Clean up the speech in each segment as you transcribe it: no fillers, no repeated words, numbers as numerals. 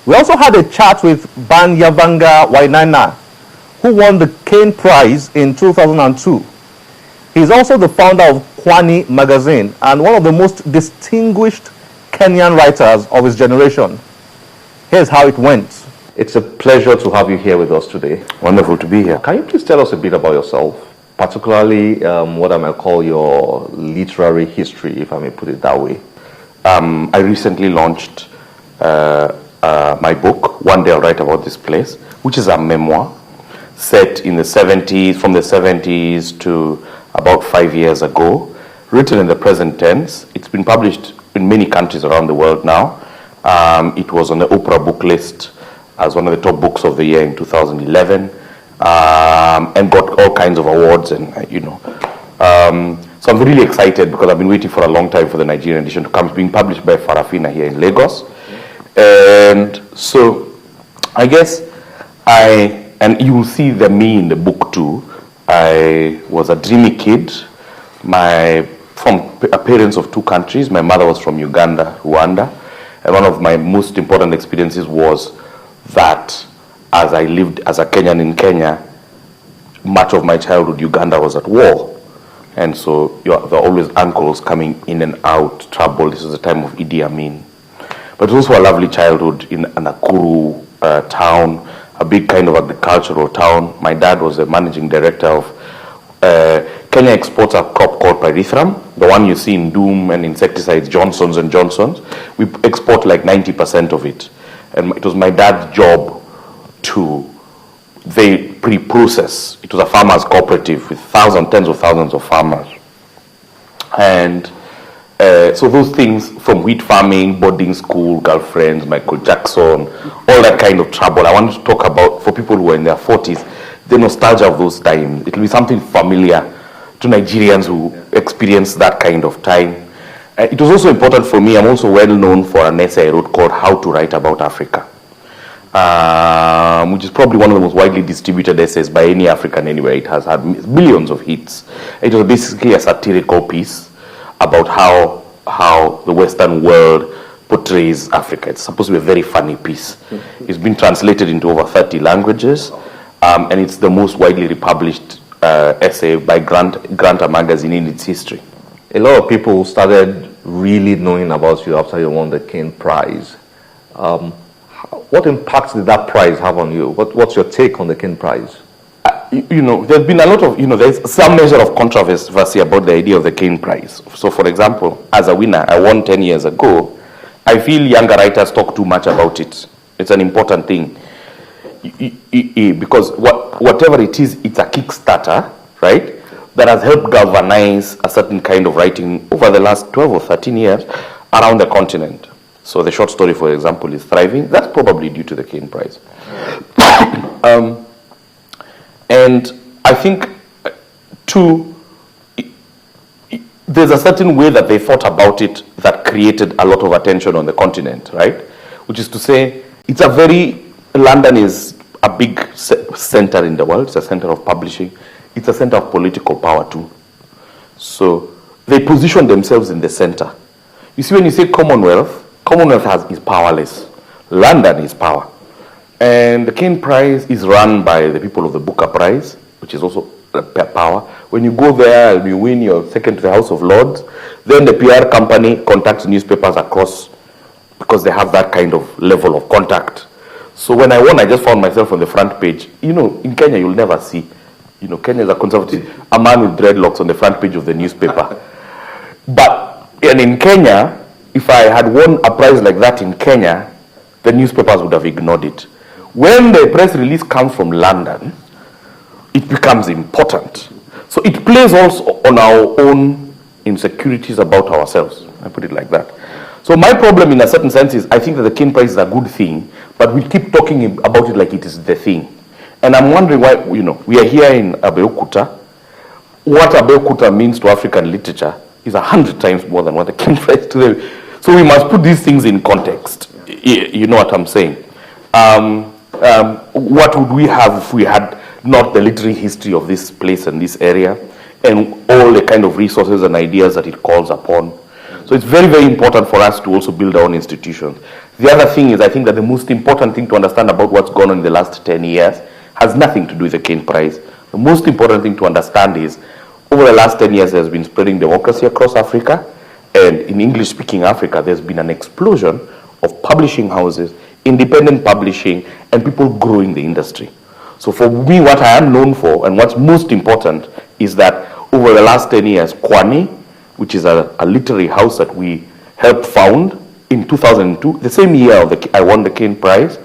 We also had a chat with Biyavanga Wainaina, who won the Caine Prize in 2002. He's also the founder of Kwani magazine and one of the most distinguished Kenyan writers of his generation. Here's how it went. It's a pleasure to have you here with us today. Wonderful to be here. Can you please tell us a bit about yourself, particularly what I might call your literary history, if I may put it that way? I recently launched my book, One Day I'll Write About This Place, which is a memoir set in the 70s, from the 70s to about 5 years ago, written in the present tense. It's been published in many countries around the world now. It was on the Oprah book list as one of the top books of the year in 2011, and got all kinds of awards, and so I'm really excited because I've been waiting for a long time for the Nigerian edition to come. It's being published by Farafina here in Lagos, and so I guess and you will see me in the book too. I was a dreamy kid, from parents of two countries. My mother was from Uganda, Rwanda, and one of my most important experiences was that as I lived as a Kenyan in Kenya, much of my childhood, Uganda was at war. And so there are always uncles coming in and out, trouble. This was the time of Idi Amin. But it was also a lovely childhood in a Nakuru town, a big kind of agricultural town. My dad was the managing director of Kenya exports a crop called pyrethrum, the one you see in Doom and insecticides, Johnson's and Johnson's. We export like 90% of it. And it was my dad's job to pre-process. It was a farmers' cooperative with tens of thousands of farmers. And so those things, from wheat farming, boarding school, girlfriends, Michael Jackson, all that kind of trouble, I wanted to talk about, for people who are in their 40s, the nostalgia of those times. It will be something familiar to Nigerians who experience that kind of time. It was also important for me. I'm also well known for an essay I wrote called How to Write About Africa, which is probably one of the most widely distributed essays by any African anywhere. It has had billions of hits. It was basically a satirical piece about how the Western world portrays Africa. It's supposed to be a very funny piece. It's been translated into over 30 languages, and it's the most widely republished essay by Granta magazine in its history. A lot of people started really knowing about you after you won the Caine Prize. What impact did that prize have on you? What's your take on the Caine Prize? There's been a lot of, there's some measure of controversy about the idea of the Caine Prize. So, for example, as a winner, I won 10 years ago. I feel younger writers talk too much about it. It's an important thing. Because whatever it is, it's a Kickstarter, right? That has helped galvanize a certain kind of writing over the last 12 or 13 years around the continent. So the short story, for example, is thriving. That's probably due to the Caine Prize. And I think, too, there's a certain way that they thought about it that created a lot of attention on the continent, right? Which is to say, London is a big center in the world. It's a center of publishing. It's a center of political power too. So they position themselves in the center. You see, when you say Commonwealth is powerless. London is power. And the Caine Prize is run by the people of the Booker Prize, which is also power. When you go there and you win, you're second to the House of Lords. Then the PR company contacts newspapers across, because they have that kind of level of contact. So when I won, I just found myself on the front page. In Kenya, you'll never see. Kenya is a conservative, a man with dreadlocks on the front page of the newspaper. And in Kenya, if I had won a prize like that in Kenya, the newspapers would have ignored it. When the press release comes from London, it becomes important. So it plays also on our own insecurities about ourselves. I put it like that. So my problem, in a certain sense, is I think that the Caine Prize is a good thing, but we keep talking about it like it is the thing. And I'm wondering why, we are here in Abeokuta. What Abeokuta means to African literature is 100 times more than what the Caine Prize to them. So we must put these things in context. You know what I'm saying? What would we have if we had not the literary history of this place and this area, and all the kind of resources and ideas that it calls upon? So it's very, very important for us to also build our own institutions. The other thing is, I think that the most important thing to understand about what's gone on in the last 10 years has nothing to do with the Caine Prize. The most important thing to understand is, over the last 10 years, there's been spreading democracy across Africa, and in English-speaking Africa, there's been an explosion of publishing houses, independent publishing, and people growing the industry. So for me, what I am known for, and what's most important, is that over the last 10 years, Kwani, which is a literary house that we helped found in 2002, the same year I won the Caine Prize,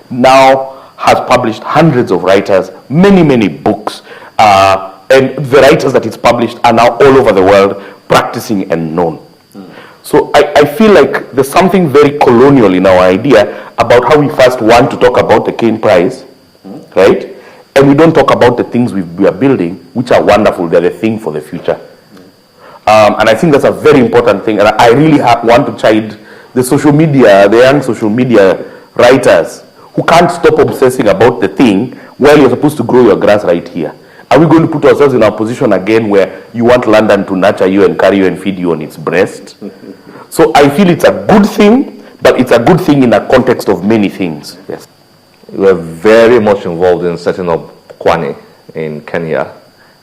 now has published hundreds of writers, many, many books, and the writers that it's published are now all over the world practicing and known. So I feel like there's something very colonial in our idea about how we first want to talk about the Caine Prize, right? And we don't talk about the things we are building, which are wonderful. They're the thing for the future. And I think that's a very important thing. And I really want to chide the social media, the young social media writers who can't stop obsessing about the thing while you're supposed to grow your grass right here. Are we going to put ourselves in a position again where you want London to nurture you and carry you and feed you on its breast? So I feel it's a good thing, but it's a good thing in a context of many things. Yes. You were very much involved in setting up Kwani in Kenya.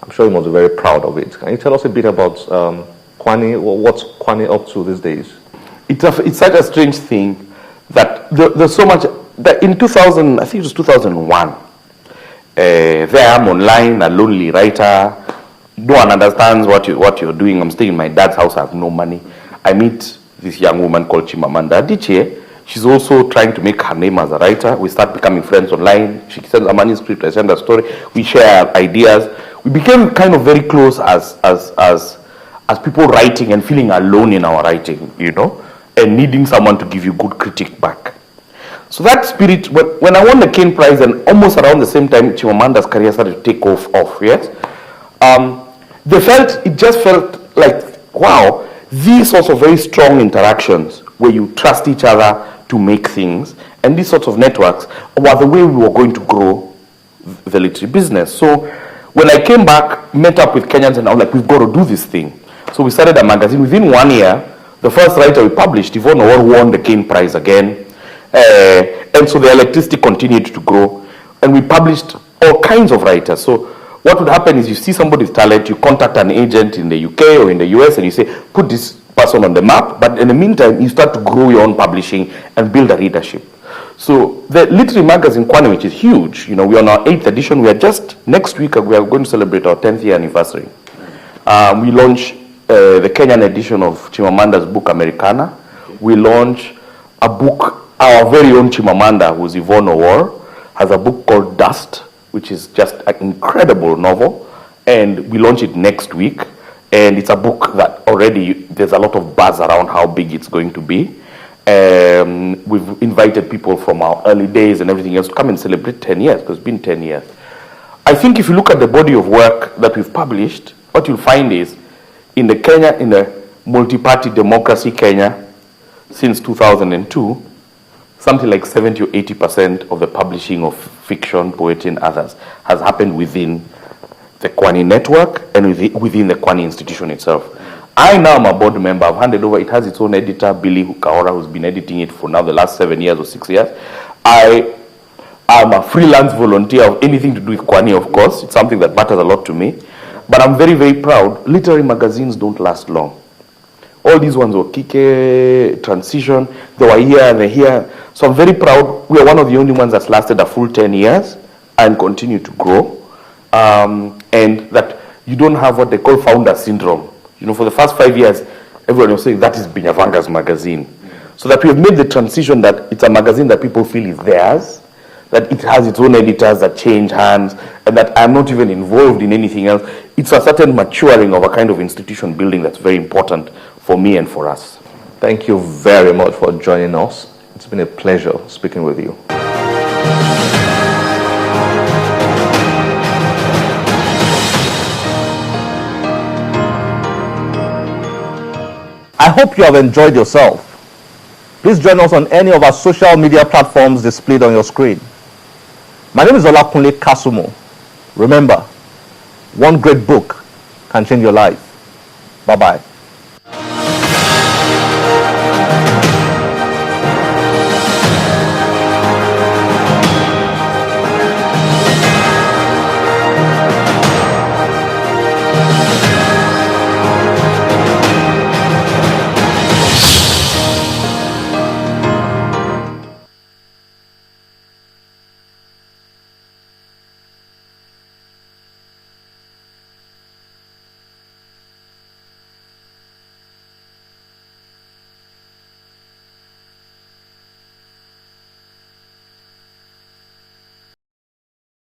I'm sure you must be very proud of it. Can you tell us a bit about Kwani? What's Kwani up to these days? It's such a strange thing that there's so much that in 2000, I think it was 2001. There I'm online, a lonely writer. No one understands what you're doing. I'm staying in my dad's house. I have no money. I meet this young woman called Chimamanda Adichie. She's also trying to make her name as a writer. We start becoming friends online. She sends a manuscript, I send a story. We share ideas. We became kind of very close as people writing and feeling alone in our writing, you know, and needing someone to give you good critique back. So that spirit, when I won the Caine Prize, and almost around the same time Chimamanda's career started to take off, yes, it just felt like, wow, these sorts of very strong interactions where you trust each other to make things, and these sorts of networks were the way we were going to grow the literary business. So when I came back, met up with Kenyans, and I was like, we've got to do this thing. So we started a magazine. Within 1 year, the first writer we published, Yvonne Awor, won the Caine Prize again. And so the electricity continued to grow, and we published all kinds of writers. So what would happen is you see somebody with talent, you contact an agent in the UK or in the US, and you say, put this person on the map, but in the meantime, you start to grow your own publishing and build a readership. So the literary magazine, Kwani, which is huge, you know, we're on our 8th edition. We are just, next week, we are going to celebrate our 10th year anniversary. We launch the Kenyan edition of Chimamanda's book, Americana. We launch a book, our very own Chimamanda, who's Yvonne Awor, has a book called Dust, which is just an incredible novel, and we launch it next week. And it's a book that already there's a lot of buzz around how big it's going to be. We've invited people from our early days and everything else to come and celebrate 10 years, because it's been 10 years. I think if you look at the body of work that we've published, what you'll find is in the multi-party democracy Kenya, since 2002, something like 70 or 80% of the publishing of fiction, poetry, and others has happened within the Kwani network and within the Kwani institution itself. I now am a board member. I've handed over. It has its own editor, Billy Hukaora, who's been editing it for now the last 7 years or 6 years. I am a freelance volunteer of anything to do with Kwani, of course. It's something that matters a lot to me. But I'm very, very proud. Literary magazines don't last long. All these ones were Kike, Transition, they were here and they're here. So I'm very proud. We are one of the only ones that's lasted a full 10 years and continue to grow. And that you don't have what they call founder syndrome. You know, for the first 5 years, everyone was saying that is Binyavanga's magazine. So that we have made the transition that it's a magazine that people feel is theirs, that it has its own editors that change hands, and that I'm not even involved in anything else. It's a certain maturing of a kind of institution building that's very important for me and for us. Thank you very much for joining us. It's been a pleasure speaking with you. I hope you have enjoyed yourself. Please join us on any of our social media platforms displayed on your screen. My name is Olakunle Kasumo. Remember, one great book can change your life. Bye-bye.